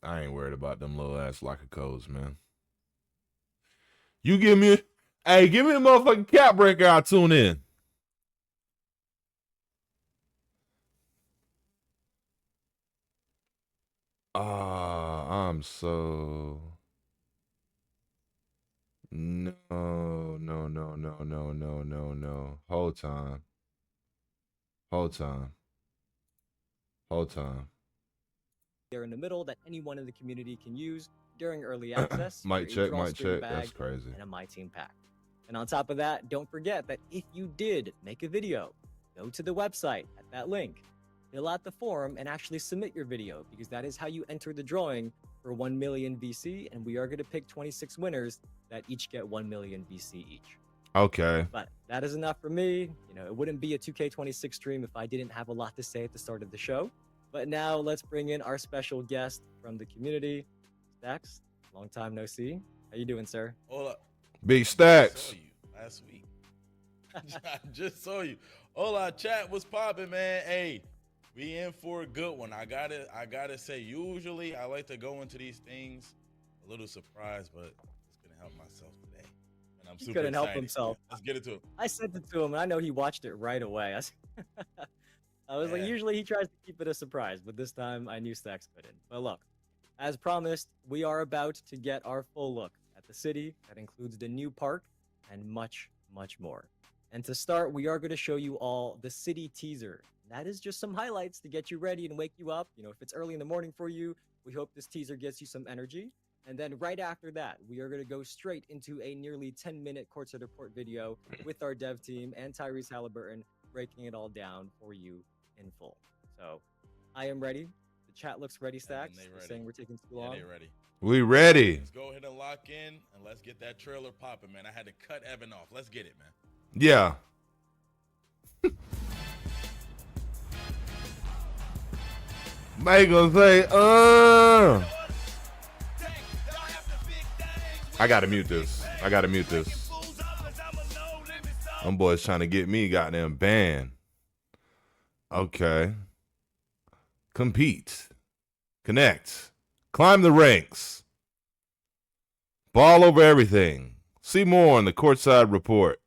I ain't worried about them little ass locker codes, man. You give me, hey, give me a motherfucking cap breaker. I'll tune in. I'm so. No. Whole time. There in the middle that anyone in the community can use during early access. Mic check. That's crazy. And a My Team pack. And on top of that, don't forget that if you did make a video, go to the website at that link, fill out the form, and actually submit your video, because that is how you enter the drawing for 1 million VC, and we are going to pick 26 winners that each get 1 million VC each. Okay. But that is enough for me. You know, it wouldn't be a 2K26 stream if I didn't have a lot to say at the start of the show. But now let's bring in our special guest from the community, Stacks. Long time no see. How you doing, sir? Hola. Big Stacks. I saw you last week. I just saw you. Hola, chat. What's popping, man? Hey, we in for a good one. I gotta say, usually I like to go into these things a little surprised, but just gonna help myself today. And I'm He super couldn't help excited. himself. Let's get it to him. I sent it to him, and I know he watched it right away. I was like, usually he tries to keep it a surprise, but this time I knew Stacks couldn't. But look, as promised, we are about to get our full look at the city. That includes the new park and much, much more. And to start, we are going to show you all the city teaser. That is just some highlights to get you ready and wake you up. You know, if it's early in the morning for you, we hope this teaser gets you some energy. And then right after that, we are going to go straight into a nearly 10-minute courtside report video with our dev team and Tyrese Halliburton breaking it all down for you in full. So I am ready. The chat looks ready, Stacks. They're saying we're taking too long. They ready. We ready. Let's go ahead and lock in and let's get that trailer popping, man. I had to cut Evan off. Let's get it, man. Yeah. Mike gonna say, I gotta mute this. Them boys trying to get me goddamn banned. Okay. Compete. Connect. Climb the ranks. Ball over everything. See more on the Courtside Report.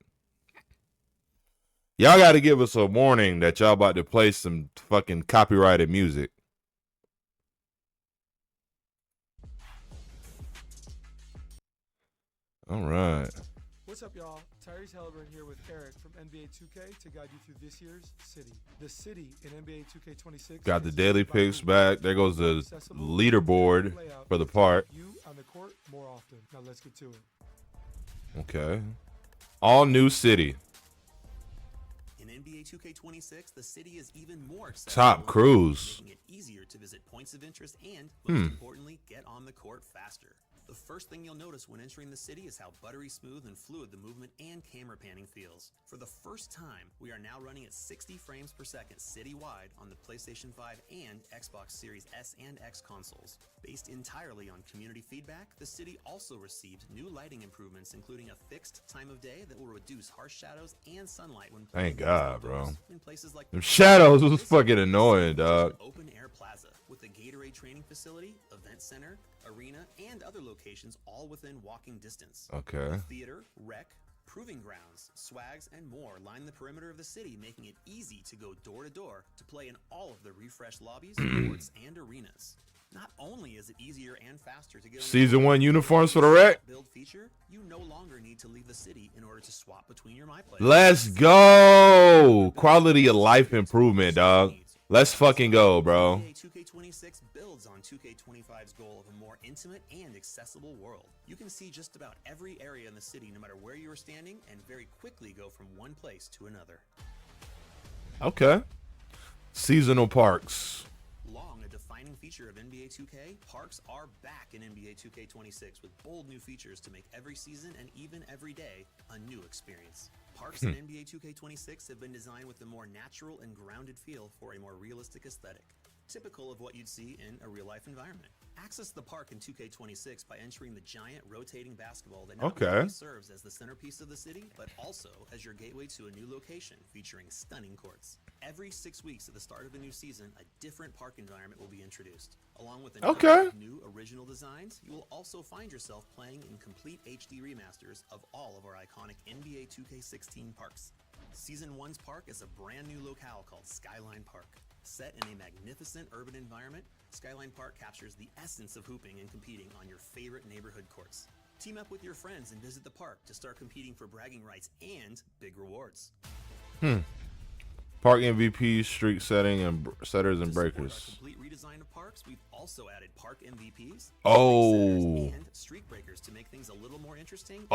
Y'all got to give us a warning that y'all about to play some fucking copyrighted music. All right. What's up, y'all? Tyrese Halliburton here with Eric from NBA 2K to guide you through this year's city. The city in NBA 2K26 got the daily picks back. There goes the leaderboard for the park. You on the court more often. Now let's get to it. Okay. All new city. In NBA 2K26, the city is even more accessible, Top Cruise. making it easier to visit points of interest and, most importantly, get on the court faster. The first thing you'll notice when entering the city is how buttery smooth and fluid the movement and camera panning feels. For the first time, we are now running at 60 frames per second citywide on the PlayStation 5 and Xbox Series S and X consoles. Based entirely on community feedback, the city also received new lighting improvements, including a fixed time of day that will reduce harsh shadows and sunlight when playing Thank God, bro. in places like Them shadows was fucking annoying, dog. Open air plaza with a Gatorade training facility, event center, arena, and other locations all within walking distance. Okay. Theater, rec, proving grounds, swags, and more line the perimeter of the city, making it easy to go door to door to play in all of the refreshed lobbies, courts, and arenas. Not only is it easier and faster to get Season 1 uniforms for the rec. build feature, you no longer need to leave the city in order to swap between your MyPlace. Let's go. Quality of life improvement, dog. Let's fucking go, bro. NBA 2K26 builds on 2K25's goal of a more intimate and accessible world. You can see just about every area in the city no matter where you are standing and very quickly go from one place to another. Okay. Seasonal parks. Long a defining feature of NBA 2K, parks are back in NBA 2K26 with bold new features to make every season and even every day a new experience. Parks in NBA 2K26 have been designed with a more natural and grounded feel for a more realistic aesthetic, typical of what you'd see in a real-life environment. Access the park in 2K26 by entering the giant rotating basketball that not Okay. only serves as the centerpiece of the city, but also as your gateway to a new location featuring stunning courts. Every 6 weeks at the start of a new season, a different park environment will be introduced. Along with a number Okay. of new original designs, you will also find yourself playing in complete HD remasters of all of our iconic NBA 2K16 parks. Season 1's park is a brand new locale called Skyline Park. Set in a magnificent urban environment, Skyline Park captures the essence of hooping and competing on your favorite neighborhood courts. Team up with your friends and visit the park to start competing for bragging rights and big rewards. Park MVP, streak setting, and setters and To support our breakers. complete redesign of parks, we've also added park MVPs, Oh. setters, and streak breakers to make things a little more interesting.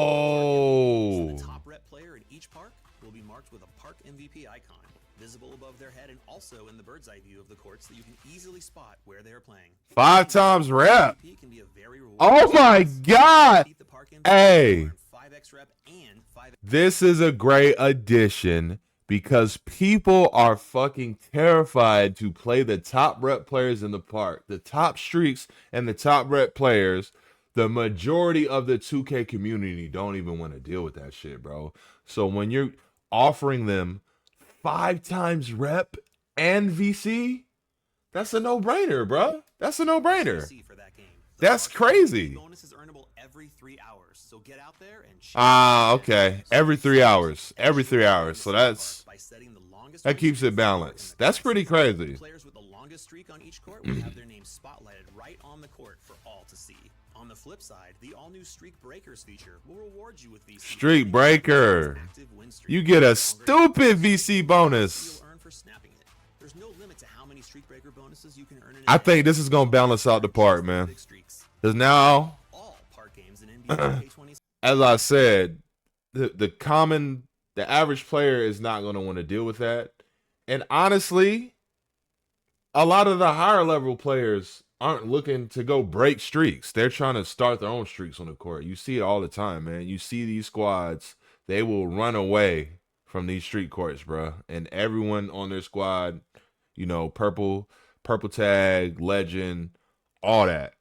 Oh. The top rep player in each park will be marked with a park MVP icon, visible above their head and also in the bird's eye view of the courts that you can easily spot where they are playing. 5 times rep. MVP can be a very Oh my God. Beat the park MVP, Hey. earn 5x rep and 5 This is a great addition because people are fucking terrified to play the top rep players in the park. The top streaks and the top rep players, the majority of the 2K community don't even want to deal with that shit, bro. So when you're offering them 5 times rep and VC, that's a no-brainer, bro. That's a no-brainer. VC for that game. That's park crazy. Bonus is earnable every 3 hours, so get out there and check Ah, out okay. Every 3 hours. Every 3 hours. So that keeps it balanced. That's pretty crazy. Players with the longest streak on each court will have their name spotlighted right on the court for all to see. On the flip side, the all-new Streak Breakers feature will reward you with VC. Streak Breaker. Active win streak. You get a stupid VC bonus. You'll earn for snapping it. There's no limit to how many Streak Breaker bonuses you can earn in a I day. think this is going to balance out the park, man. Big streaks. Because now, All park games in NBA 2K20 as I said, the average player is not going to want to deal with that. And honestly, a lot of the higher level players aren't looking to go break streaks. They're trying to start their own streaks on the court. You see it all the time, man. You see these squads, they will run away from these street courts, bro. And everyone on their squad, you know, purple tag, legend, all that.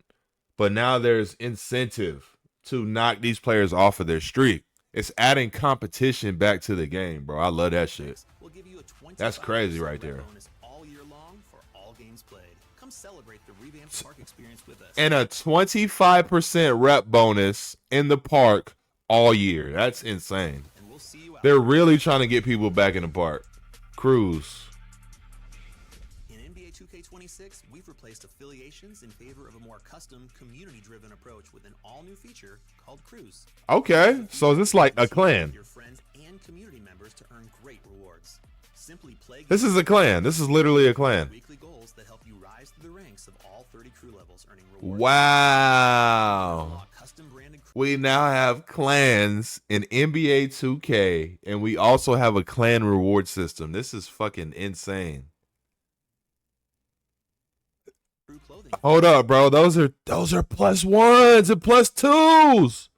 But now there's incentive to knock these players off of their streak. It's adding competition back to the game, bro. I love that shit. will give you a 25% That's crazy right there. bonus all year long for all games played. Come celebrate the revamped park experience with us. And a 25% rep bonus in the park all year. That's insane. And we'll see you out They're really trying to get people back in the park. Cruise. in NBA 2K26. We've replaced affiliations in favor of a more custom, community-driven approach with an all-new feature called Cruise. Okay, so is this like a clan? Your friends and community members to earn great rewards. Simply play This is a clan. This is literally a clan. weekly goals that help you rise through the ranks of all 30 crew levels, earning rewards. Wow. Unlock custom branded We now have clans in NBA 2K, and we also have a clan reward system. This is fucking insane. crew clothing. Hold up, bro. Those are +1s and +2s.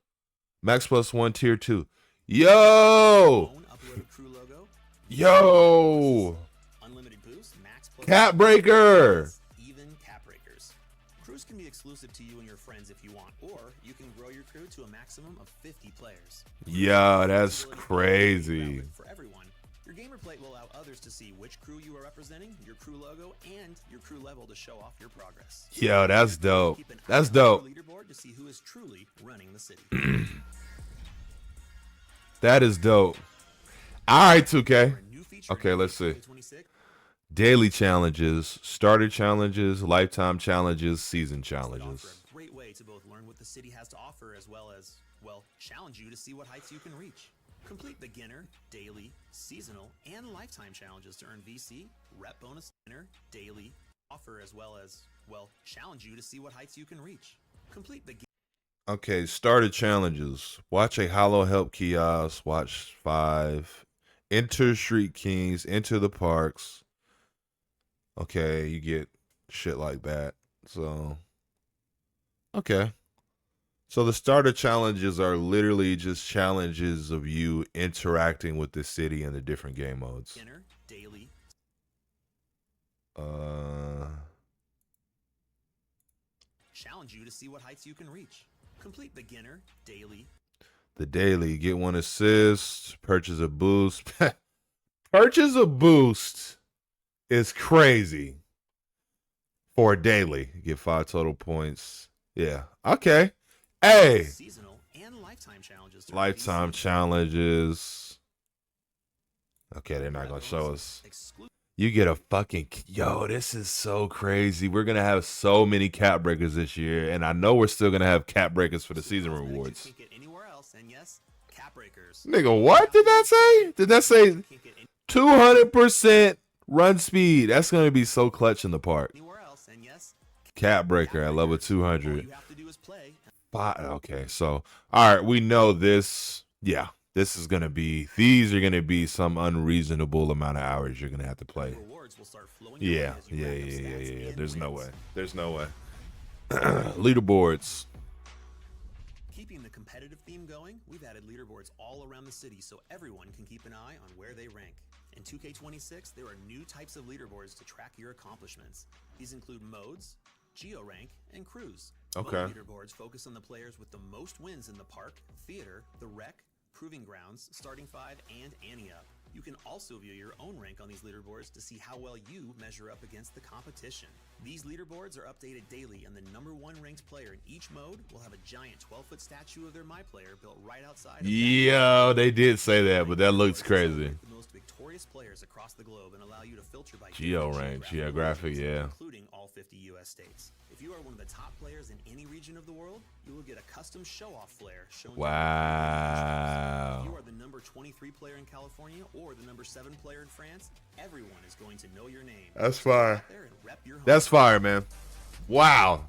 Max +1 tier 2. Yo. Own uploaded crew logo. Yo. Unlimited boost, max plus Cap breaker. even cap breakers. Crews can be exclusive to you and your friends if you want, or you can grow your crew to a maximum of 50 players. Yeah, that's crazy. Relevant for everyone. Your gamer plate will allow others to see which crew you are representing, your crew logo, and your crew level to show off your progress. Yo, that's dope. Keep an eye That's on dope. your leaderboard to see who is truly running the city. That is dope. All right, 2K. For a new feature Okay, in let's see. 2026, Daily challenges, starter challenges, lifetime challenges, season They offer challenges. a great way to both learn what the city has to offer as well as, well, challenge you to see what heights you can reach. Complete beginner, daily, seasonal, and lifetime challenges to earn VC, rep bonus, beginner, daily, offer as well as, well, challenge you to see what heights you can reach. Complete beginner. Okay, starter challenges. Watch a Hollow Help kiosk. Watch 5. Enter Street Kings. Enter the parks. Okay, you get shit like that. So, okay. So the starter challenges are literally just challenges of you interacting with the city in the different game modes. Beginner, daily, challenge you to see what heights you can reach. Complete beginner, daily, The daily, get 1 assist, purchase a boost. Purchase a boost is crazy for a daily. Get 5 total points. Yeah. Okay. Hey. seasonal, and lifetime challenges. to Lifetime release challenges. Okay, they're not going to show us. exclusive You get a fucking... Yo, this is so crazy. We're going to have so many cap breakers this year, and I know we're still going to have cap breakers for the season that you rewards. can't get anywhere else, and yes, cap breakers. Nigga, what did that say? Did that say Can't get 200% run speed? That's going to be so clutch in the park. anywhere else, and yes, Cap breaker at level all 200. you have to do is play. Okay, so all right, we know this. Yeah, this is gonna be. These are gonna be some unreasonable amount of hours you're gonna have to play. Rewards will start flowing your way Yeah, as you yeah, rack up yeah, yeah, stats yeah. and There's no wins. way. There's no way. Leaderboards. Keeping the competitive theme going, we've added leaderboards all around the city so everyone can keep an eye on where they rank. In 2K26, there are new types of leaderboards to track your accomplishments. These include modes, geo-rank, and cruise. Okay. Mode leaderboards focus on the players with the most wins in the park, theater, the rec, proving grounds, starting 5, and ante up. You can also view your own rank on these leaderboards to see how well you measure up against the competition. These leaderboards are updated daily, and the #1 ranked player in each mode will have a giant 12-foot statue of their MyPlayer built right outside. Of Yo, they did say that, but that looks crazy. The most victorious players across the globe and allow you to filter by Geo different rank, geographical geographic, regions, yeah. including all 50 U.S. states. If you are one of the top players in any region of the world, you will get a custom show-off flare showing Wow. if you are the number 23 player in California or the number 7 player in France, everyone is going to know your name. That's So go fire. out there and rep your home. That's fire, man. Wow.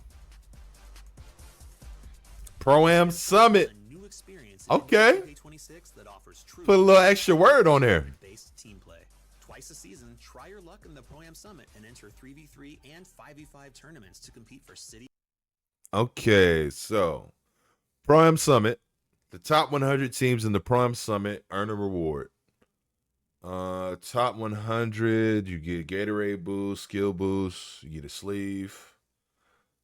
Pro-Am Summit. A new experience in Okay. 2K26 that offers true Put a little extra word on there. based team play. Twice a season, try your luck in the Pro-Am Summit and enter 3v3 and 5v5 tournaments to compete for city. Okay, so Pro-Am Summit. The top 100 teams in the Pro-Am Summit earn a reward. Top 100, you get Gatorade boost, skill boost, you get a sleeve.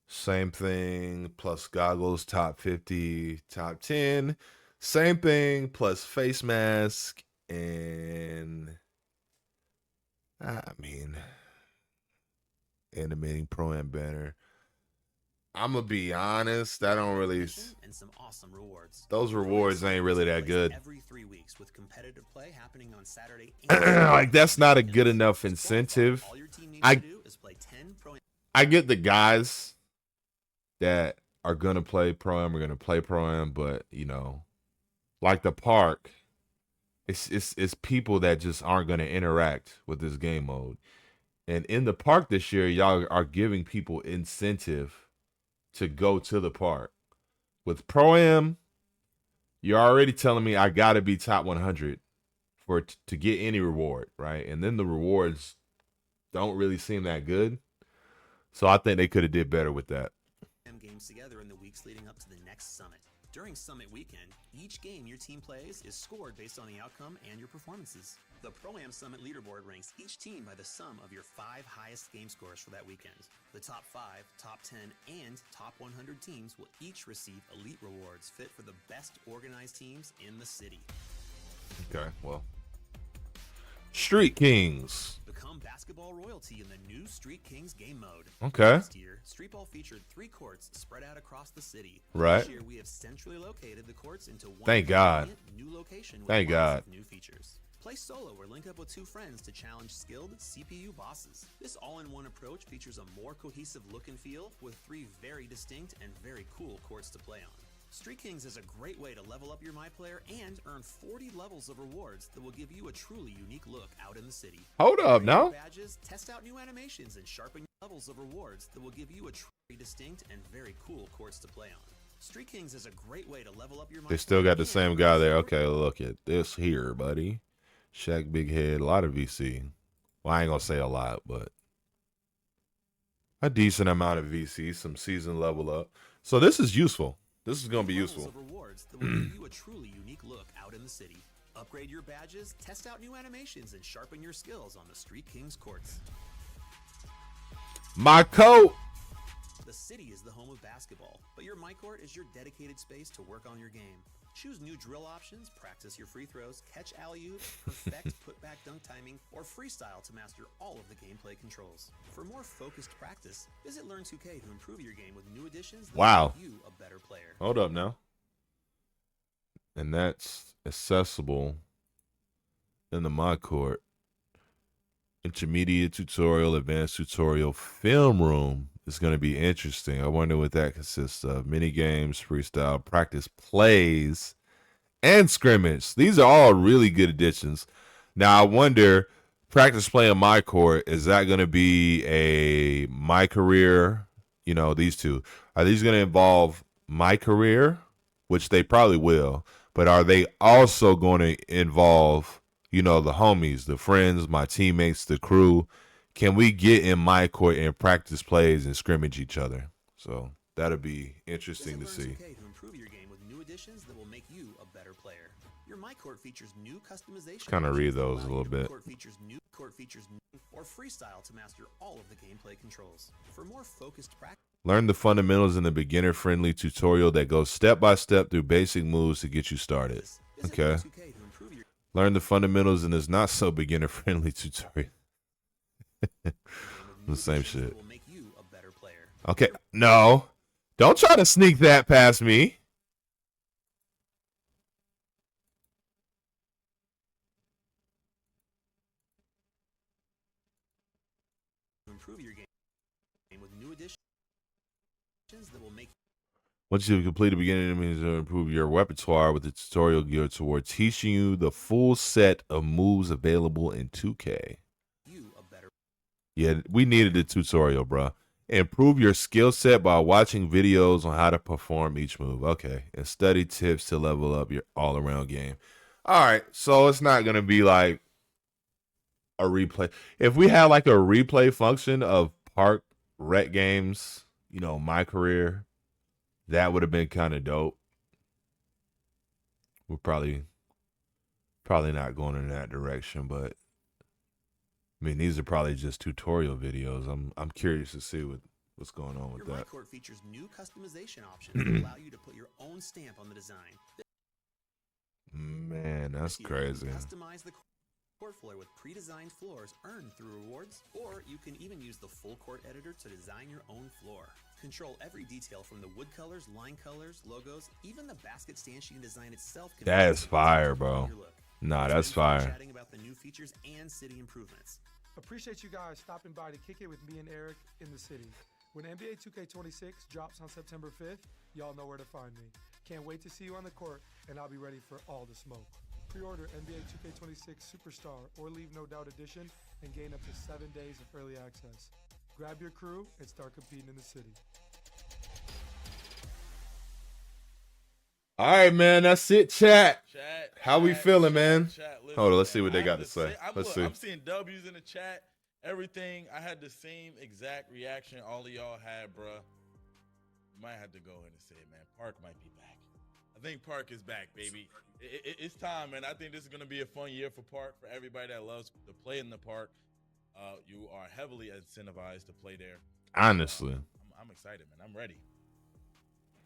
Same thing, plus goggles, top 50, top 10. Same thing, plus face mask and animating Pro-Am banner. I'm gonna be honest, I don't really. And some awesome rewards. Those rewards ain't really that good. Every 3 weeks with competitive play happening on Saturday. and Like, that's not a good enough incentive. All your team needs I- to do is play 10 Pro-Am. I get the guys that are gonna play Pro-Am are gonna play Pro-Am, but you know, like the park, it's people that just aren't gonna interact with this game mode. And in the park this year, y'all are giving people incentive to go to the park. With Pro-Am, you're already telling me I gotta be top 100 for to get any reward, right? And then the rewards don't really seem that good. So I think they could have did better with that. Games together in the weeks leading up to the next summit. During Summit Weekend, each game your team plays is scored based on the outcome and your performances. The Pro-Am Summit leaderboard ranks each team by the sum of your 5 highest game scores for that weekend. The top 5, top 10, and top 100 teams will each receive elite rewards fit for the best organized teams in the city. Okay, well. Street Kings. Become basketball royalty in the new Street Kings game mode. Okay. Last year, Street Ball featured 3 courts spread out across the city. Right. This year, we have centrally located the courts into one Thank God. convenient new location with Thank lots God. of new features. Play solo or link up with 2 friends to challenge skilled CPU bosses. This all-in-one approach features a more cohesive look and feel with 3 very distinct and very cool courts to play on. Street Kings is a great way to level up your MyPlayer and earn 40 levels of rewards that will give you a truly unique look out in the city. Hold up Upgrade now. your badges, test out new animations, and sharpen your levels of rewards that will give you a truly distinct and very cool courts to play on. Street Kings is a great way to level up your They MyPlayer still got the and same earn guy there. 40 Okay, look at this here, buddy. Shaq Big Head, a lot of VC. Well, I ain't gonna say a lot, but a decent amount of VC, some season level up. So this is useful. This is gonna be levels useful. of rewards that will give you a truly unique look out in the city. Upgrade your badges, test out new animations, and sharpen your skills on the Street Kings courts. My coat. The The city is the home of basketball, but your MyCourt is your dedicated space to work on your game. Choose new drill options, practice your free throws, catch alley-oops, perfect putback dunk timing, or freestyle to master all of the gameplay controls. For more focused practice, visit Learn2K to improve your game with new additions that Wow. make you a better player. Hold up now. And that's accessible in the MyCourt. Intermediate tutorial, advanced tutorial, film room is going to be interesting. I wonder what that consists of. Mini games, freestyle, practice plays, and scrimmage. These are all really good additions. Now, I wonder, practice play in MyCourt, is that going to be a My Career? You know, these two. Are these going to involve My Career? Which they probably will. But are they also going to involve, you know, the homies, the friends, my teammates, the crew? Can we get in MyCourt and practice plays and scrimmage each other? So that'll be interesting to see. Visit Learn2K to improve your game with new additions that will make you a better player. Your MyCourt features new customization. Kind of read options that those a allow little you bit. Court features new or freestyle to master all of the gameplay controls. For more focused practice. Learn the fundamentals in the beginner-friendly tutorial that goes step-by-step through basic moves to get you started. Visit Okay. Learn2K to improve your Learn the fundamentals in this not-so-beginner-friendly tutorial. game with new The same additions that shit. will make you a better player. Okay, no. Don't try to sneak that past me. Improve your game with new additions that will make Once you complete the beginning, it means to improve your repertoire with the tutorial geared toward teaching you the full set of moves available in 2K. you a better. Yeah, we needed a tutorial, bro. Improve your skill set by watching videos on how to perform each move. Okay. And study tips to level up your all-around game. All right. So it's not going to be like a replay. If we had like a replay function of park rec games, you know, My Career, that would have been kind of dope. We're probably not going in that direction, but I mean, these are probably just tutorial videos. I'm curious to see what's going on with Your that. MyCourt features new customization options that allow you to put your own stamp on the design. Man, that's You crazy. can customize the court floor with pre-designed floors earned through rewards, or you can even use the full court editor to design your own floor. Control every detail from the wood colors, line colors, logos, even the basket stanchion design itself. Can That be is customized fire, to bro. your look. Nah, It's that's been fun fire. Chatting about the new features and city improvements. Appreciate you guys stopping by to kick it with me and Eric in the city. When NBA 2K26 drops on September 5th, y'all know where to find me. Can't wait to see you on the court, and I'll be ready for all the smoke. Pre-order NBA 2K26 Superstar or Leave No Doubt Edition and gain up to 7 days of early access. Grab your crew and start competing in the city. All right, man. That's it, chat. Chat. How we chat, feeling, chat, man? Chat. Listen, Hold on, let's man, see what they I got have to say. Let's see. I'm seeing W's in the chat. Everything. I had the same exact reaction all of y'all had, bruh. Might have to go ahead and say it, man. Park might be back. I think Park is back, baby. It's time, man. I think this is going to be a fun year for Park, for everybody that loves to play in the park. You are heavily incentivized to play there. Honestly. I'm excited, man. I'm ready.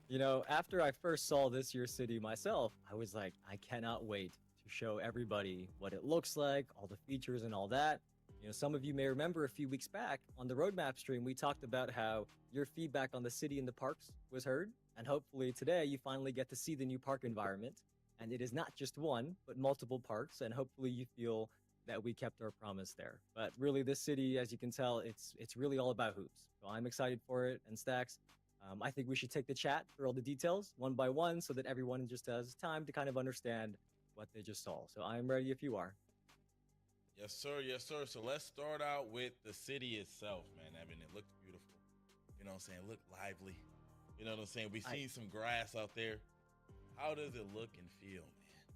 You know, after I first saw this year's city myself, I was like, I cannot wait to show everybody what it looks like, all the features and all that. You know, some of you may remember a few weeks back on the roadmap stream, we talked about how your feedback on the city and the parks was heard. And hopefully today you finally get to see the new park environment. And it is not just one, but multiple parks. And hopefully you feel that we kept our promise there. But really, this city, as you can tell, it's really all about hoops. So I'm excited for it. And Stacks, I think we should take the chat for all the details one by one so that everyone just has time to kind of understand what they just saw. So I'm ready if you are. Yes, sir. Yes, sir. So let's start out with the city itself, man. I mean, it looks beautiful. You know what I'm saying? It looked lively. You know what I'm saying? We've seen some grass out there. How does it look and feel, man?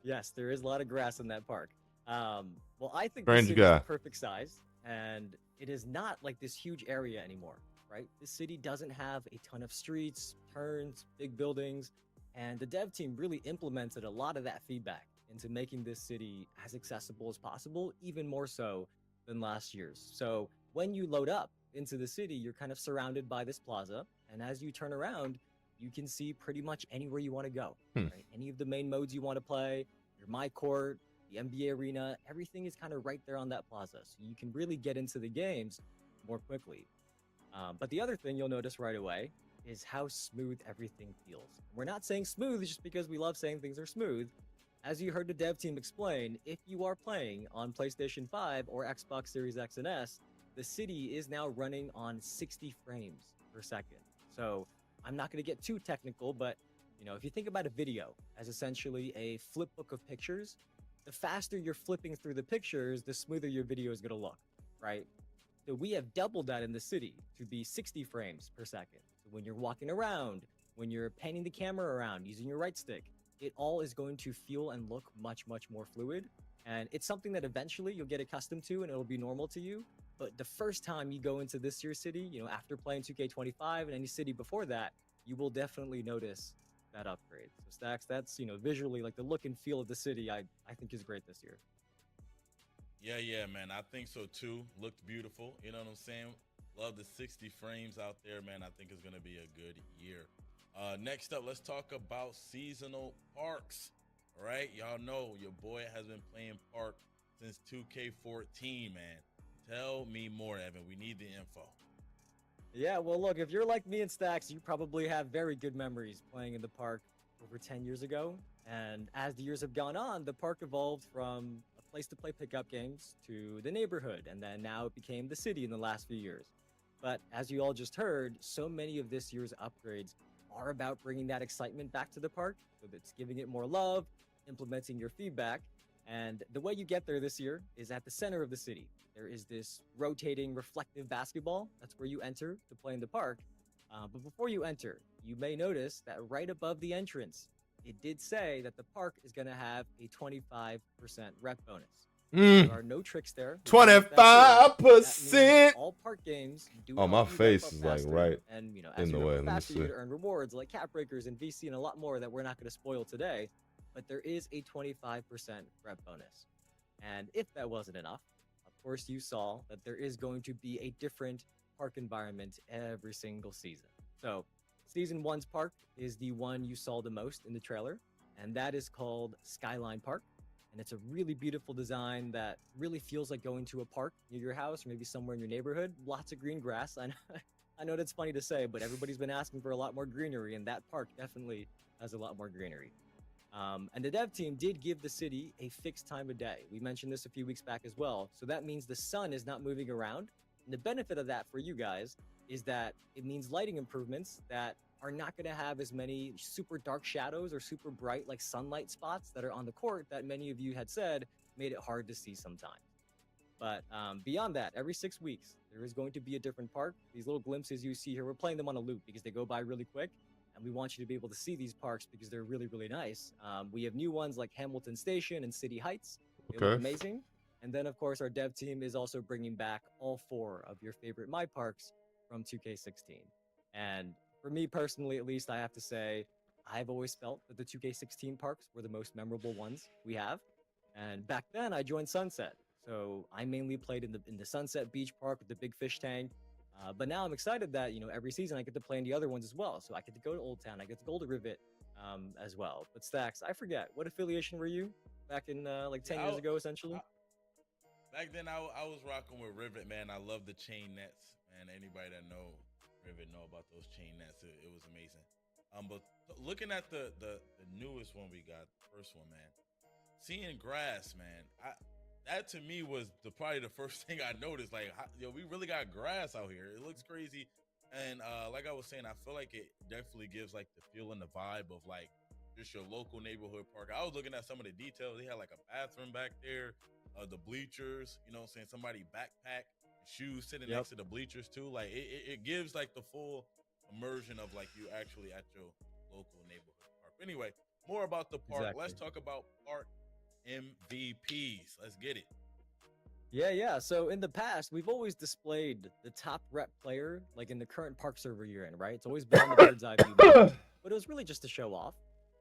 Yes, there is a lot of grass in that park. Well, I think Strange the city is guy. the perfect size, and it is not like this huge area anymore, right? The city doesn't have a ton of streets, turns, big buildings, and the dev team really implemented a lot of that feedback into making this city as accessible as possible, even more so than last year's. So when you load up, into the city, you're kind of surrounded by this plaza. And as you turn around, you can see pretty much anywhere you want to go. Right? Any of the main modes you want to play, your My Court, the NBA arena, everything is kind of right there on that plaza. So you can really get into the games more quickly. But the other thing you'll notice right away is how smooth everything feels. We're not saying smooth just because we love saying things are smooth. As you heard the dev team explain, if you are playing on PlayStation 5 or Xbox Series X and S, the city is now running on 60 frames per second. So I'm not going to get too technical, but if you think about a video as essentially a flip book of pictures, the faster you're flipping through the pictures, the smoother your video is going to look, right? So we have doubled that in the city to be 60 frames per second. So when you're walking around, when you're panning the camera around using your right stick, it all is going to feel and look much, much more fluid. And it's something that eventually you'll get accustomed to and it'll be normal to you. But the first time you go into this year's city, after playing 2K25 and any city before that, you will definitely notice that upgrade. So Stacks, that's, visually like the look and feel of the city, I think is great this year. Yeah, man. I think so too. Looked beautiful. You know what I'm saying? Love the 60 frames out there, man. I think it's going to be a good year. Next up, let's talk about seasonal parks. All right. Y'all know your boy has been playing park since 2K14, man. Tell me more, Evan. We need the info. Yeah, well, look, if you're like me and Stacks, you probably have very good memories playing in the park over 10 years ago. And as the years have gone on, the park evolved from a place to play pickup games to the neighborhood. And then now it became the city in the last few years. But as you all just heard, so many of this year's upgrades are about bringing that excitement back to the park. So that's giving it more love, implementing your feedback. And the way you get there this year is at the center of the city. There is this rotating reflective basketball. That's where you enter to play in the park. But before you enter, you may notice that right above the entrance, it did say that the park is going to have a 25% rep bonus. There are no tricks there. 25%. All park games do. Oh, my help you face rep up is like faster, right and in as the you way. rep Let me faster, see. you earn rewards like cap breakers and VC and a lot more that we're not going to spoil today. But there is a 25% rep bonus. And if that wasn't enough, of course, you saw that there is going to be a different park environment every single season. So season 1's park is the one you saw the most in the trailer, and that is called Skyline Park. And it's a really beautiful design that really feels like going to a park near your house or maybe somewhere in your neighborhood. Lots of green grass. I know that's funny to say, but everybody's been asking for a lot more greenery, and that park definitely has a lot more greenery. And the dev team did give the city a fixed time of day. We mentioned this a few weeks back as well. So that means the sun is not moving around. And the benefit of that for you guys is that it means lighting improvements that are not going to have as many super dark shadows or super bright like sunlight spots that are on the court that many of you had said made it hard to see sometimes. But beyond that, every 6 weeks, there is going to be a different park. These little glimpses you see here, we're playing them on a loop because they go by really quick. And we want you to be able to see these parks because they're really, really nice. We have new ones like Hamilton Station and City Heights. They look amazing. And then, of course, our dev team is also bringing back all 4 of your favorite MyParks from 2K16. And for me personally, at least, I have to say, I've always felt that the 2K16 parks were the most memorable ones we have. And back then, I joined Sunset. So I mainly played in the Sunset Beach Park with the big fish tank. But now I'm excited that, every season I get to play in the other ones as well. So I get to go to Old Town. I get to go to Rivet as well. But Stacks, I forget. What affiliation were you back in like 10 years ago, essentially? Back then, I was rocking with Rivet, man. I love the chain nets, man. Anybody that know Rivet know about those chain nets. It was amazing. But looking at the newest one we got, the first one, man. Seeing grass, man. That to me was probably the first thing I noticed. Like, we really got grass out here. It looks crazy. And like I was saying, I feel like it definitely gives like the feel and the vibe of like just your local neighborhood park. I was looking at some of the details. They had like a bathroom back there, the bleachers, saying somebody backpack, shoes sitting next to the bleachers too. Like it gives like the full immersion of like you actually at your local neighborhood park. Anyway, more about the park. Exactly. Let's talk about park MVPs. Let's get it. Yeah. So in the past, we've always displayed the top rep player, like in the current park server you're in, right? It's always been on the bird's eye view, but it was really just to show off.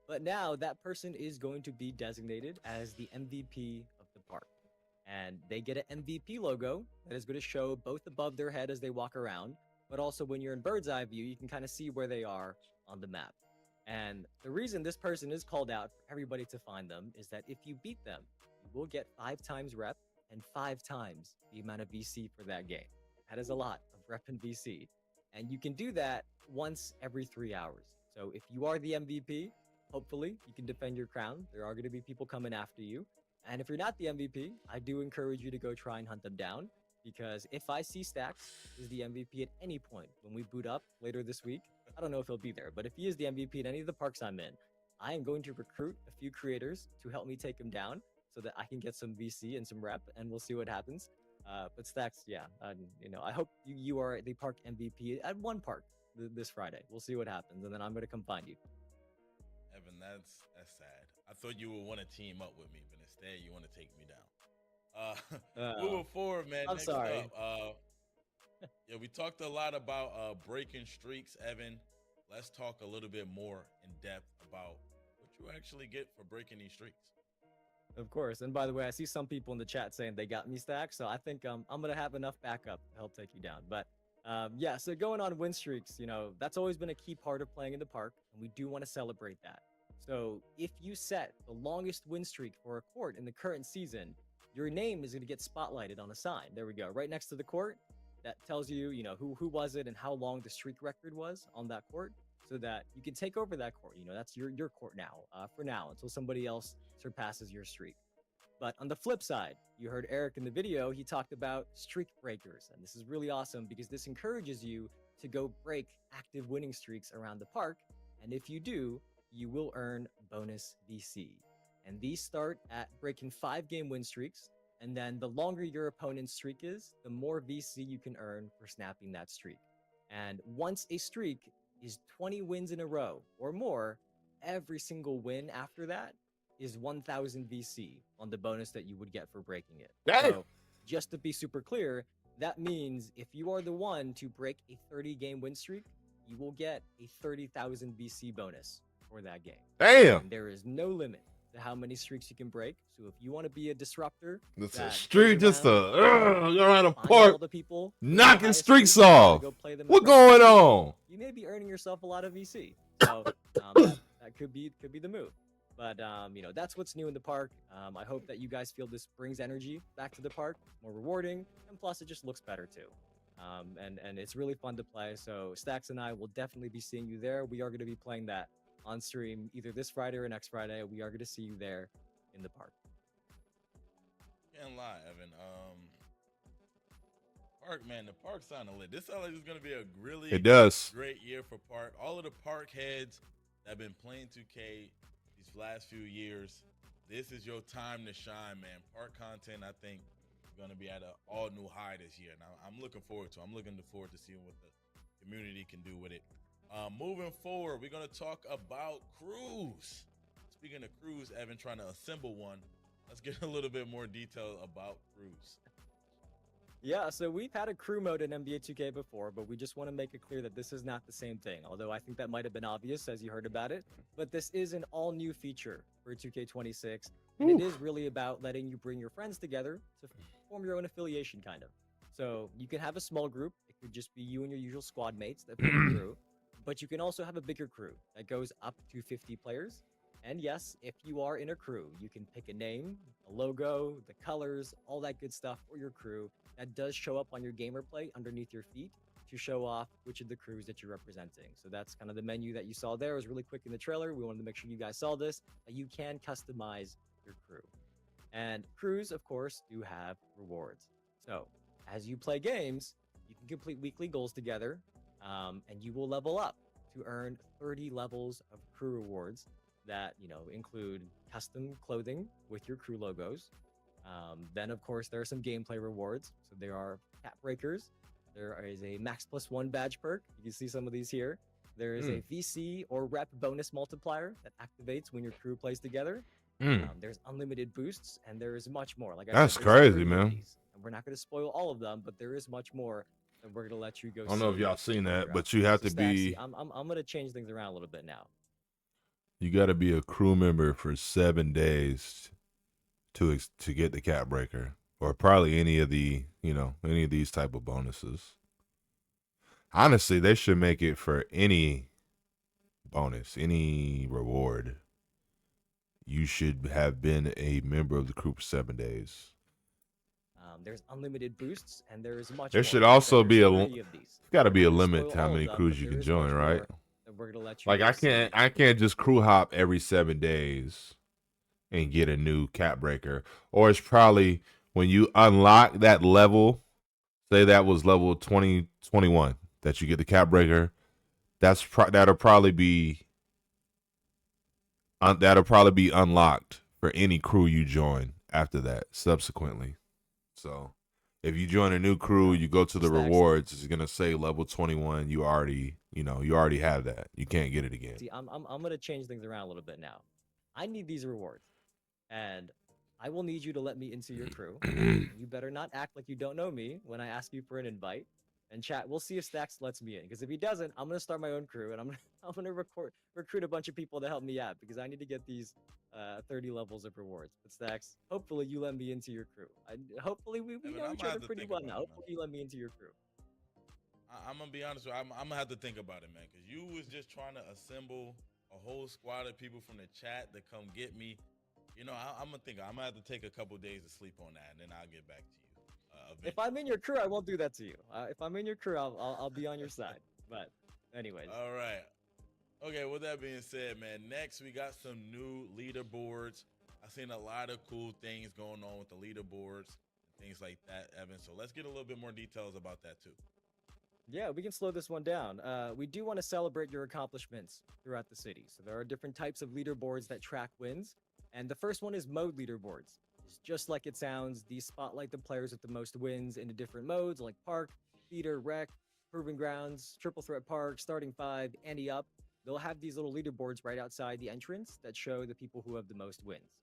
But now that person is going to be designated as the MVP of the park. and they get an MVP logo that is going to show both above their head as they walk around, but also when you're in bird's eye view, you can kind of see where they are on the map. And the reason this person is called out for everybody to find them is that if you beat them, you will get 5 times rep and 5 times the amount of VC for that game. That is a lot of rep and VC. And you can do that once every 3 hours. So if you are the MVP, hopefully you can defend your crown. There are going to be people coming after you. And if you're not the MVP, I do encourage you to go try and hunt them down. Because if I see Stacks is the MVP at any point when we boot up later this week, I don't know if he'll be there, but if he is the MVP at any of the parks I'm in, I am going to recruit a few creators to help me take him down so that I can get some VC and some rep, and we'll see what happens. But Stacks, yeah, I hope you are the park MVP at one park this Friday. We'll see what happens, and then I'm going to come find you. Evan, that's sad. I thought you would want to team up with me, but instead you want to take me down. Moving forward, man. I'm next sorry. Up, yeah, we talked a lot about breaking streaks, Evan. Let's talk a little bit more in depth about what you actually get for breaking these streaks. Of course. And by the way, I see some people in the chat saying they got me Stacks, so I think I'm going to have enough backup to help take you down. But yeah, so going on win streaks, that's always been a key part of playing in the park, and we do want to celebrate that. So if you set the longest win streak for a court in the current season, your name is going to get spotlighted on a sign. There we go, right next to the court. That tells you, who was it and how long the streak record was on that court, so that you can take over that court. That's your court now, for now, until somebody else surpasses your streak. But on the flip side, you heard Eric in the video, he talked about streak breakers. And this is really awesome because this encourages you to go break active winning streaks around the park. And if you do, you will earn bonus VC. And these start at breaking 5-game win streaks. And then the longer your opponent's streak is, the more VC you can earn for snapping that streak. And once a streak is 20 wins in a row or more, every single win after that is 1,000 VC on the bonus that you would get for breaking it. Dang. So just to be super clear, that means if you are the one to break a 30-game win streak, you will get a 30,000 VC bonus for that game. Damn. And there is no limit to how many streaks you can break. So if you want to be a disruptor, It's a that streak, goes just around, around a find park, all the people with the knocking highest streaks streaks, and off. go play them What across the going board, on? you may be earning yourself a lot of VC. So that could be the move. But that's what's new in the park. I hope that you guys feel this brings energy back to the park, more rewarding, and plus it just looks better too. And it's really fun to play. So Stacks and I will definitely be seeing you there. We are going to be playing that on stream either this Friday or next Friday. We are going to see you there in the park. Can't lie, Evan. Park, man, the park sounded lit. This sounds like it's gonna be a really great year for Park. All of the Park heads that have been playing 2K these last few years, this is your time to shine, man. Park content, I think, is gonna be at an all new high this year. Now, I'm looking forward to. I'm looking forward to seeing what the community can do with it. Moving forward, we're gonna talk about crews. Speaking of crews, Evan trying to assemble one. Let's get a little bit more detail about crews. Yeah, so we've had a crew mode in NBA 2K before, but we just want to make it clear that this is not the same thing. Although I think that might have been obvious as you heard about it, but this is an all new feature for 2K26, and it is really about letting you bring your friends together to form your own affiliation, kind of. So you can have a small group. It could just be you and your usual squad mates that form a crew, but you can also have a bigger crew that goes up to 50 players. And yes, if you are in a crew, you can pick a name, a logo, the colors, all that good stuff for your crew. That does show up on your gamer plate underneath your feet to show off which of the crews that you're representing. So that's kind of the menu that you saw there. It was really quick in the trailer. We wanted to make sure you guys saw this, that you can customize your crew. And crews, of course, do have rewards. So as you play games, you can complete weekly goals together, and you will level up to earn 30 levels of crew rewards that include custom clothing with your crew logos. Then of course there are some gameplay rewards. So there are cap breakers. There is a max +1 badge perk. You can see some of these here. There is a VC or rep bonus multiplier that activates when your crew plays together. There's unlimited boosts, and there is much more. Like That's I said, there's crazy, 30 man. of these, and we're not going to spoil all of them, but there is much more that we're going to let you go. I don't know if see y'all seen that, figure out. but you have So to be. Staxy, I'm going to change things around a little bit now. You got to be a crew member for 7 days to get the cap breaker, or probably any of the, any of these type of bonuses. Honestly, they should make it for any bonus, any reward. You should have been a member of the crew for 7 days. There's unlimited boosts, and there is much There more. should Like I said, also there's be 30 of these. got to We're be not a gonna limit spoil to how all of many them, crews but you there can is join, much right? more that we're gonna let you Like guys see. I can't just crew hop every 7 days and get a new cap breaker. Or it's probably when you unlock that level, say that was level 2021 that you get the cap breaker. That'll probably be unlocked for any crew you join after that subsequently. So if you join a new crew, you go to the Stacks. rewards, it's gonna say level 21. You already have that. You can't get it again. See, I'm gonna change things around a little bit now. I need these rewards, and I will need you to let me into your crew. You better not act like you don't know me when I ask you for an invite. And chat, we'll see if Stacks lets me in. Because if he doesn't, I'm gonna start my own crew, and I'm gonna recruit a bunch of people to help me out because I need to get these 30 levels of rewards. But Stacks, hopefully you let me into your crew. Hopefully we Evan, know I'm each gonna other have to pretty think well about now. it, man. Hopefully you let me into your crew. I'm gonna be honest with you. I'm gonna have to think about it, man, because you was just trying to assemble a whole squad of people from the chat to come get me. I'm gonna think. I'm gonna have to take a couple days to sleep on that, and then I'll get back to you. If I'm in your crew, I won't do that to you. If I'm in your crew, I'll be on your side. But anyways, All right. Okay. With that being said, man, next we got some new leaderboards. I've seen a lot of cool things going on with the leaderboards, things like that, Evan. So let's get a little bit more details about that too. yeah, we can slow this one down. We do want to celebrate your accomplishments throughout the city. So there are different types of leaderboards that track wins. And the first one is mode leaderboards. It's just like it sounds. These spotlight the players with the most wins into different modes like park, theater, rec, proving grounds, triple threat park, starting five, ante up. They'll have these little leaderboards right outside the entrance that show the people who have the most wins.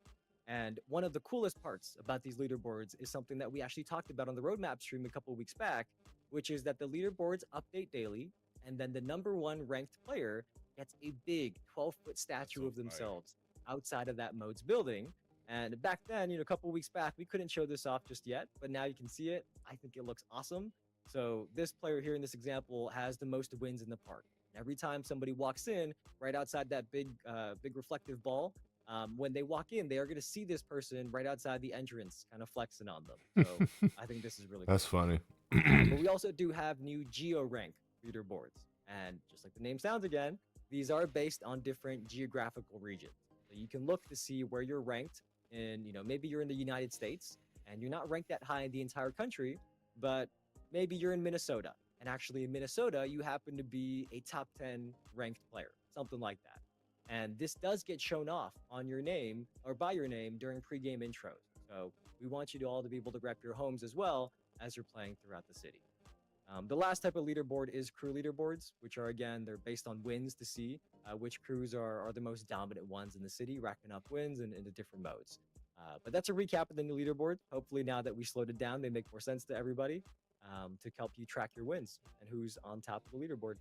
And one of the coolest parts about these leaderboards is something that we actually talked about on the roadmap stream a couple weeks back, which is that the leaderboards update daily, and then the number one ranked player gets a big 12-foot statue So of fire. themselves outside of that mode's building. And back then, a couple weeks back, we couldn't show this off just yet, but now you can see it. I think it looks awesome. So this player here in this example has the most wins in the park. And every time somebody walks in, right outside that big reflective ball, when they walk in, they are going to see this person right outside the entrance, kind of flexing on them. So I think this is really That's cool. funny. But we also do have new geo rank leaderboards. And just like the name sounds again, these are based on different geographical regions. So you can look to see where you're ranked in, maybe you're in the United States and you're not ranked that high in the entire country, but maybe you're in Minnesota. And actually in Minnesota, you happen to be a top 10 ranked player, something like that. And this does get shown off on your name or by your name during pregame intros. So we want you to all to be able to rep your homes as well as you're playing throughout the city. The last type of leaderboard is crew leaderboards, which are, again, they're based on wins to see which crews are the most dominant ones in the city, racking up wins in the different modes. But that's a recap of the new leaderboard. Hopefully now that we slowed it down, they make more sense to everybody to help you track your wins and who's on top of the leaderboard.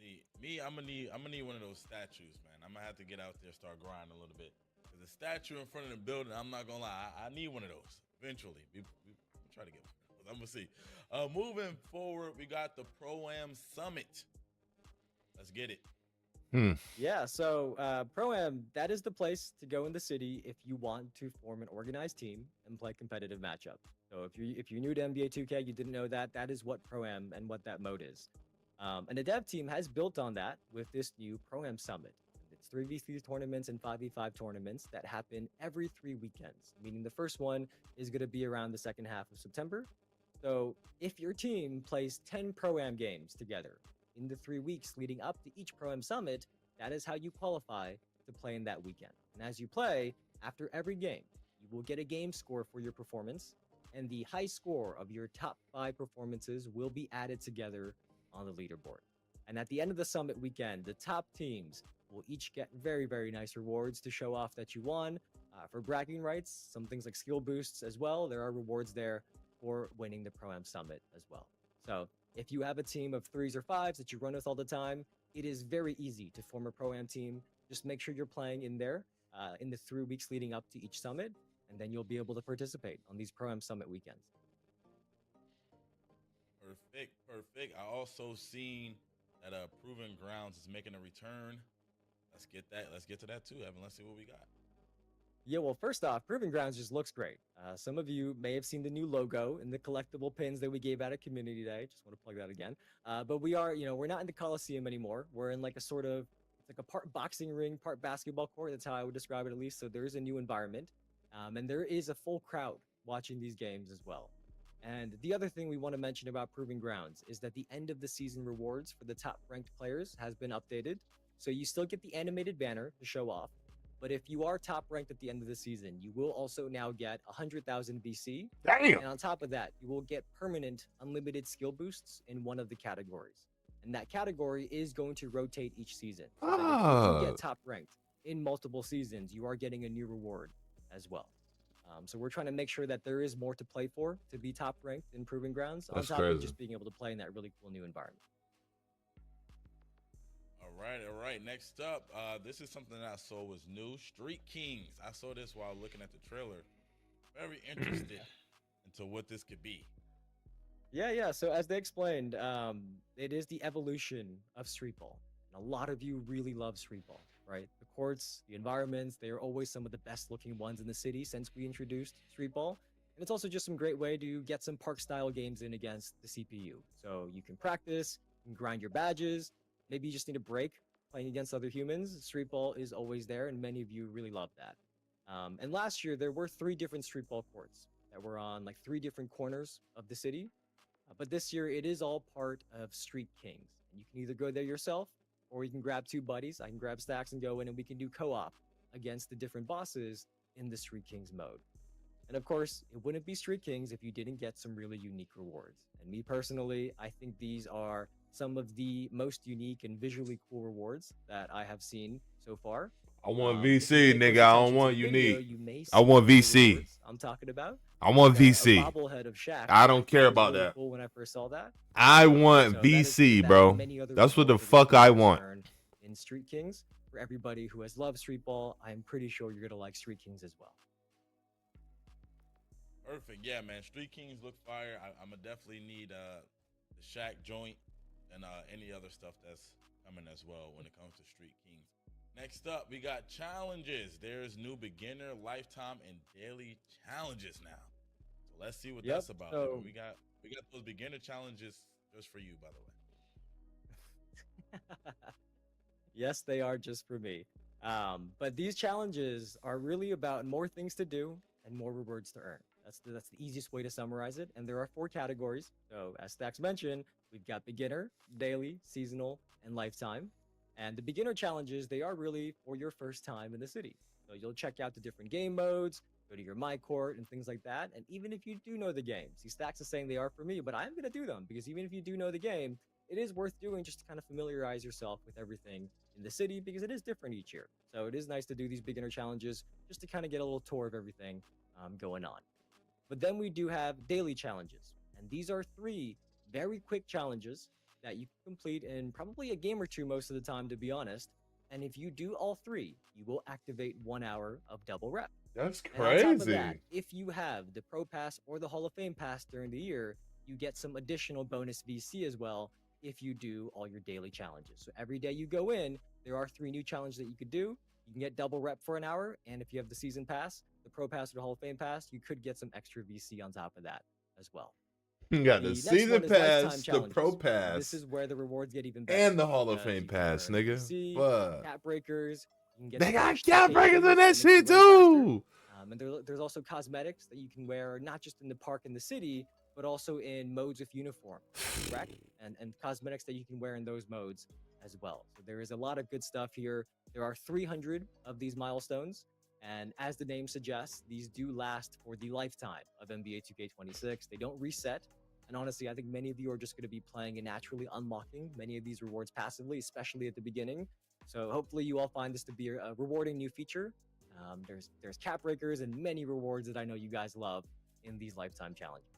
See, me, I'm gonna need one of those statues, man. I'm gonna have to get out there, start grinding a little bit. Cause the statue in front of the building, I'm not gonna lie, I need one of those eventually. We try to get one. I'm gonna see. Moving forward, we got the Pro-Am Summit. Let's get it. Yeah, so Pro-Am, that is the place to go in the city if you want to form an organized team and play competitive matchups. So if you're new to NBA 2K, you didn't know that, that is what Pro-Am and what that mode is. And the dev team has built on that with this new Pro-Am Summit. It's 3v3 tournaments and 5v5 tournaments that happen every 3 weekends, meaning the first one is going to be around the second half of September. So if your team plays 10 Pro-Am games together in the 3 weeks leading up to each Pro-Am Summit, that is how you qualify to play in that weekend. And as you play, after every game, you will get a game score for your performance, and the high score of your top 5 performances will be added together on the leaderboard. And at the end of the Summit weekend, the top teams will each get very, very nice rewards to show off that you won. For bragging rights, some things like skill boosts as well. There are rewards there for winning the Pro-Am Summit as well. So if you have a team of 3s or 5s that you run with all the time, it is very easy to form a Pro-Am team. Just make sure you're playing in there in the 3 weeks leading up to each summit. and then you'll be able to participate on these Pro-Am Summit weekends. Perfect, perfect. I also seen that Proven Grounds is making a return. Let's get that. Let's get to that too, Evan. Let's see what we got. Yeah, well, first off, Proving Grounds just looks great. Some of you may have seen the new logo and the collectible pins that we gave out at Community Day. Just want to plug that again. But we are, we're not in the Coliseum anymore. We're in like a sort of, it's like a part boxing ring, part basketball court. That's how I would describe it at least. So there is a new environment. And there is a full crowd watching these games as well. And the other thing we want to mention about Proving Grounds is that the end of the season rewards for the top ranked players has been updated. So you still get the animated banner to show off. But if you are top ranked at the end of the season, you will also now get 100,000 VC. Damn. And on top of that, you will get permanent unlimited skill boosts in one of the categories. And that category is going to rotate each season. So that if you do get top ranked in multiple seasons, you are getting a new reward as well. So we're trying to make sure that there is more to play for to be top ranked in Proving Grounds, on top of just being able to play in that really cool new environment. All right. Next up, this is something that I saw was new. Street Kings. I saw this while looking at the trailer. Very interested into what this could be. Yeah. So as they explained, it is the evolution of street ball. And a lot of you really love street ball, right? The courts, the environments, they are always some of the best looking ones in the city since we introduced street ball. And it's also just some great way to get some park style games in against the CPU. So you can practice, you can grind your badges. Maybe you just need a break playing against other humans. Street ball is always there, and many of you really love that. And last year, there were 3 different street ball courts that were on like 3 different corners of the city. But this year, it is all part of Street Kings. And you can either go there yourself, or you can grab 2 buddies. I can grab Stacks and go in, and we can do co-op against the different bosses in the Street Kings mode. And of course, it wouldn't be Street Kings if you didn't get some really unique rewards. And me personally, I think these are some of the most unique and visually cool rewards that I have seen so far. I want VC, nigga. I don't want unique. I I want VC. I'm talking about. I want A VC. bobblehead of Shaq. I don't care was about really that. Cool when I first saw that. I want So that is VC, that bro. and many other That's what the rewards that we fuck I can want. earn in Street Kings. For everybody who has loved Street Ball, I'm pretty sure you're gonna like Street Kings as well. Perfect. Yeah, man. Street Kings look fire. I'm gonna definitely need the Shaq joint and any other stuff that's coming as well when it comes to Street Kings. Next up, we got challenges. There's new beginner, lifetime, and daily challenges now. So let's see what Yep, that's about. so- We got those beginner challenges just for you, by the way. Yes, they are just for me. But these challenges are really about more things to do and more rewards to earn. That's the easiest way to summarize it. And there are 4 categories. So as Stacks mentioned, we've got beginner, daily, seasonal, and lifetime. And the beginner challenges, they are really for your first time in the city. So you'll check out the different game modes, go to your MyCourt and things like that. And even if you do know the game, see, Stacks is saying they are for me, but I'm going to do them because even if you do know the game, it is worth doing just to kind of familiarize yourself with everything in the city because it is different each year. So it is nice to do these beginner challenges just to kind of get a little tour of everything going on. But then we do have daily challenges. And these are 3 very quick challenges that you can complete in probably a game or 2 most of the time, to be honest. And if you do all 3, you will activate 1 hour of double rep. That's And on top of crazy. that, if you have the Pro Pass or the Hall of Fame Pass during the year, you get some additional bonus VC as well if you do all your daily challenges. So every day you go in, there are 3 new challenges that you could do. You can get double rep for an hour, and if you have the season pass, the Pro Pass or the Hall of Fame Pass, you could get some extra VC on top of that as well. You got The the next season one is lifetime pass, the challenges. pro This pass, is where the rewards get even better. and the Hall of because Fame you can pass, earn nigga. VC, Fuck. cap breakers. You can get They got dash cap breakers in citations that makes you shit run faster. too. And there's also cosmetics that you can wear not just in the park in the city, but also in modes with uniform, correct? And cosmetics that you can wear in those modes as well. So there is a lot of good stuff here. There are 300 of these milestones. And as the name suggests, these do last for the lifetime of NBA 2K26. They don't reset. And honestly, I think many of you are just going to be playing and naturally unlocking many of these rewards passively, especially at the beginning. So hopefully you all find this to be a rewarding new feature. There's cap breakers and many rewards that I know you guys love in these lifetime challenges.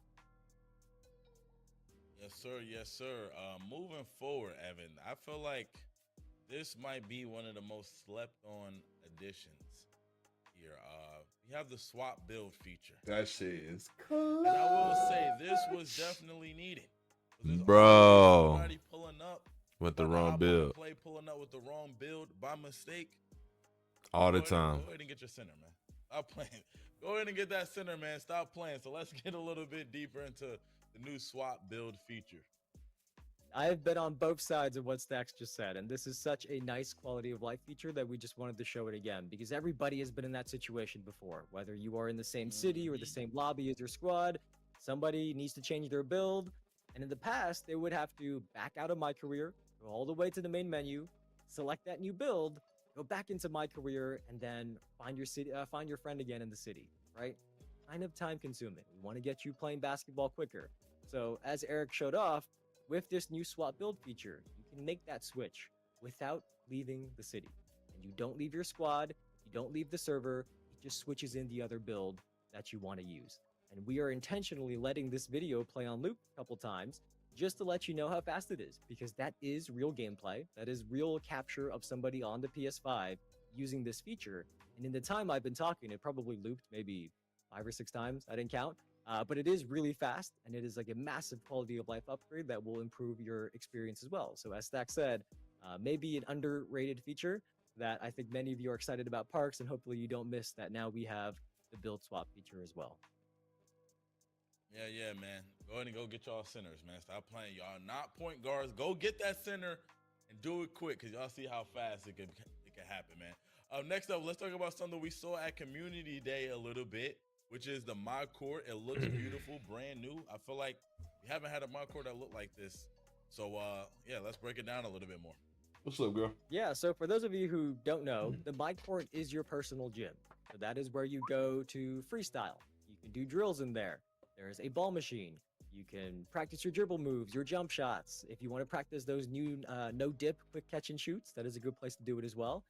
Yes, sir. Yes, sir. Moving forward, Evan, I feel like this might be one of the most slept on additions here. We you have the swap build feature. That shit is And I will say this was definitely needed. 'Cause there's Bro. always somebody pulling up with the about to wrong hop on build play, pulling up with the wrong build by mistake. all the Go time. ahead and get your center, man. Stop playing. Go ahead and get that center, man. Stop playing. So let's get a little bit deeper into the new swap build feature. I've been on both sides of what Stacks just said, and this is such a nice quality of life feature that we just wanted to show it again because everybody has been in that situation before. Whether you are in the same city or the same lobby as your squad, somebody needs to change their build. And in the past, they would have to back out of My Career, go all the way to the main menu, select that new build, go back into My Career, and then find your city, find your friend again in the city. Right? Kind of time consuming. We want to get you playing basketball quicker. So as Eric showed off, with this new swap build feature, you can make that switch without leaving the city. And you don't leave your squad, you don't leave the server, it just switches in the other build that you want to use. And we are intentionally letting this video play on loop a couple times just to let you know how fast it is, because that is real gameplay. That is real capture of somebody on the PS5 using this feature. And in the time I've been talking, it probably looped maybe 5 or 6 times. I didn't count. But it is really fast, and it is like a massive quality of life upgrade that will improve your experience as well. So as Stack said, maybe an underrated feature that I think many of you are excited about Parks, and hopefully you don't miss that now we have the build swap feature as well. Yeah, man. Go ahead and go get y'all centers, man. Stop playing. Y'all not point guards. Go get that center and do it quick, because y'all see how fast it can happen, man. Next up, let's talk about something we saw at Community Day a little bit, which is the My Court. It looks beautiful, brand new. I feel like we haven't had a My Court that looked like this. So, yeah, let's break it down a little bit more. What's up, girl? Yeah, so for those of you who don't know, the My Court is your personal gym. So that is where you go to freestyle. You can do drills in there. There's a ball machine. You can practice your dribble moves, your jump shots. If you want to practice those new no dip quick catch and shoots, that is a good place to do it as well.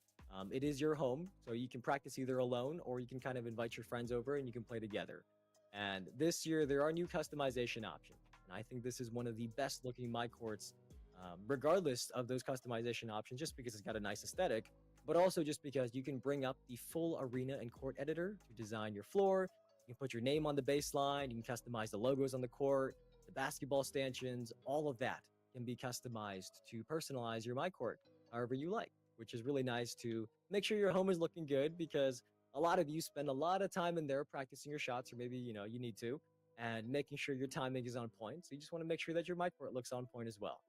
It is your home, so you can practice either alone or you can kind of invite your friends over and you can play together. And this year, there are new customization options. And I think this is one of the best looking My Courts, regardless of those customization options, just because it's got a nice aesthetic, but also just because you can bring up the full arena and court editor to design your floor. You can put your name on the baseline. You can customize the logos on the court, the basketball stanchions, all of that can be customized to personalize your My Court however you like, which is really nice to make sure your home is looking good, because a lot of you spend a lot of time in there practicing your shots, or maybe, you need to, and making sure your timing is on point. So you just want to make sure that your My Court looks on point as well.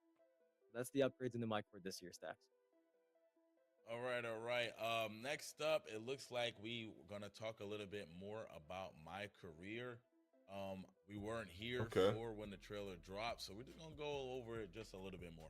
That's the upgrades in the My Court this year, Stacks. All right. Next up, it looks like we were gonna talk a little bit more about My Career. We weren't here for when the trailer dropped, so we're just gonna go over it just a little bit more.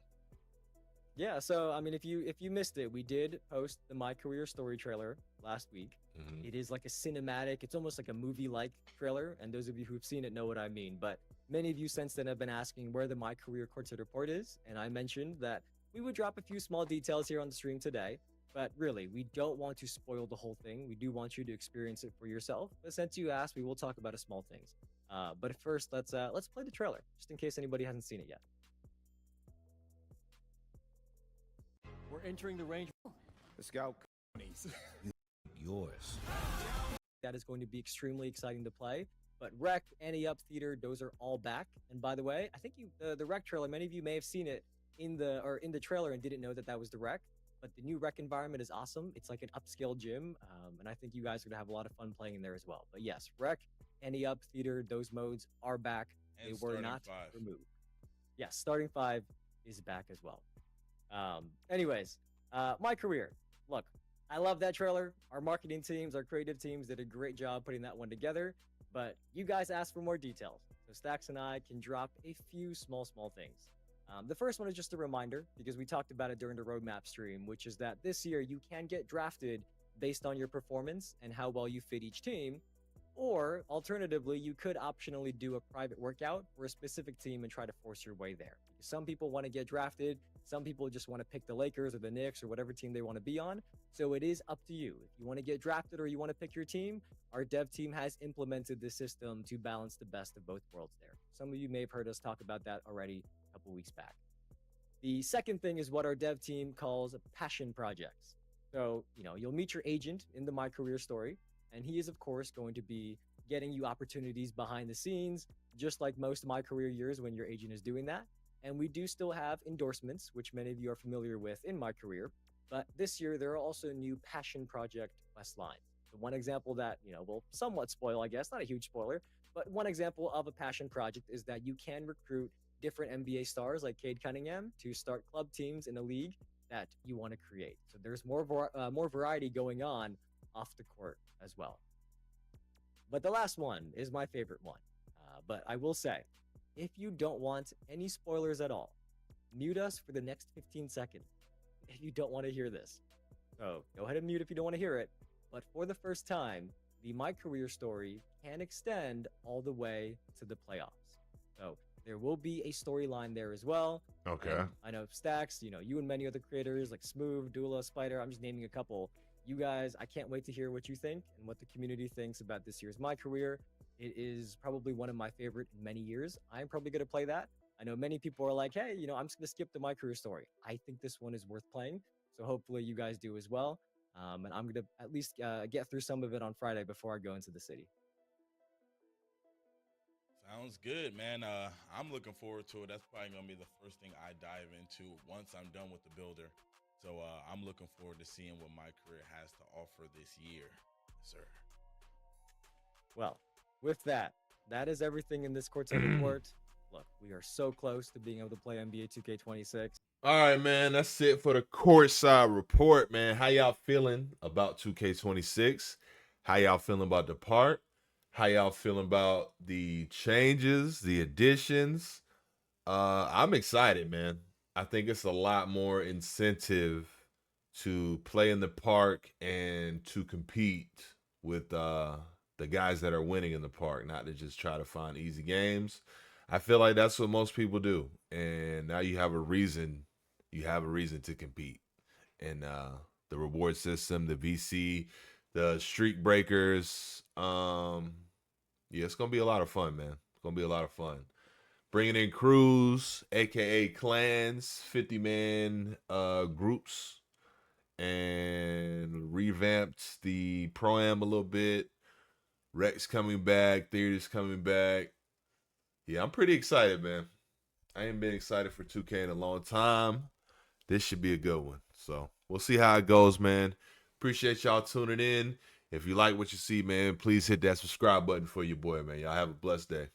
Yeah, so I mean, if you missed it, we did post the My Career story trailer last week. Mm-hmm. It is like a cinematic, it's almost like a movie-like trailer, and those of you who've seen it know what I mean. But many of you since then have been asking where the My Career Courtside report is, and I mentioned that we would drop a few small details here on the stream today. But really, we don't want to spoil the whole thing. We do want you to experience it for yourself. But since you asked, we will talk about small things. But first, let's play the trailer, just in case anybody hasn't seen it yet. We're entering the range. The scout companies. Yours. That is going to be extremely exciting to play. But Rec, Ante Up, Theater, those are all back. And by the way, I think the Rec trailer, many of you may have seen it in the trailer and didn't know that was the Rec. But the new Rec environment is awesome. It's like an upscale gym, and I think you guys are gonna have a lot of fun playing in there as well. But yes, Rec, Ante Up, Theater, those modes are back. And they were not removed. Yes, starting 5 is back as well. Anyways, My Career. Look, I love that trailer. Our marketing teams, our creative teams did a great job putting that one together. But you guys asked for more details, so Stacks and I can drop a few small things. The first one is just a reminder, because we talked about it during the roadmap stream, which is that this year you can get drafted based on your performance and how well you fit each team. Or alternatively, you could optionally do a private workout for a specific team and try to force your way there. Some people want to get drafted. Some people just want to pick the Lakers or the Knicks or whatever team they want to be on. So it is up to you. If you want to get drafted or you want to pick your team, our dev team has implemented this system to balance the best of both worlds there. Some of you may have heard us talk about that already a couple weeks back. The second thing is what our dev team calls passion projects. So, you'll meet your agent in the My Career story, And he is, of course, going to be getting you opportunities behind the scenes, just like most of my career years when your agent is doing that. And we do still have endorsements, which many of you are familiar with in my career. But this year, there are also new passion project quest lines. So one example that, will somewhat spoil, I guess, not a huge spoiler, but one example of a passion project is that you can recruit different NBA stars like Cade Cunningham to start club teams in a league that you want to create. So there's more variety going on off the court as well. But the last one is my favorite one. But I will say, if you don't want any spoilers at all, mute us for the next 15 seconds if you don't want to hear this. So go ahead and mute if you don't want to hear it. But for the first time, the My Career story can extend all the way to the playoffs. So there will be a storyline there as well. Okay. And I know Stacks, you and many other creators like Smooth, Dula, Spider, I'm just naming a couple. You guys, I can't wait to hear what you think and what the community thinks about this year's My Career. It is probably one of my favorite in many years. I'm probably going to play that. I know many people are like, hey, I'm just going to skip the My Career story. I think this one is worth playing. So hopefully you guys do as well. And I'm going to at least get through some of it on Friday before I go into the city. Sounds good, man. I'm looking forward to it. That's probably gonna be the first thing I dive into once I'm done with the builder. So I'm looking forward to seeing what my career has to offer this year, sir. Well, with that, that is everything in this courtside report. Look, we are so close to being able to play NBA 2K26. All right, man. That's it for the courtside report, man. How y'all feeling about 2K26? How y'all feeling about the part? How y'all feeling about the changes, the additions? I'm excited, man. I think it's a lot more incentive to play in the park and to compete with the guys that are winning in the park, not to just try to find easy games. I feel like that's what most people do, and now you have a reason. You have a reason to compete, and the reward system, the VC, the streak breakers. Yeah, it's gonna be a lot of fun, man. It's gonna be a lot of fun. Bringing in crews, aka clans, 50-man groups, and revamped the pro-am a little bit. Rex coming back, Theater's coming back. Yeah, I'm pretty excited, man. I ain't been excited for 2K in a long time. This should be a good one. So we'll see how it goes, man. Appreciate y'all tuning in. If you like what you see, man, please hit that subscribe button for your boy, man. Y'all have a blessed day.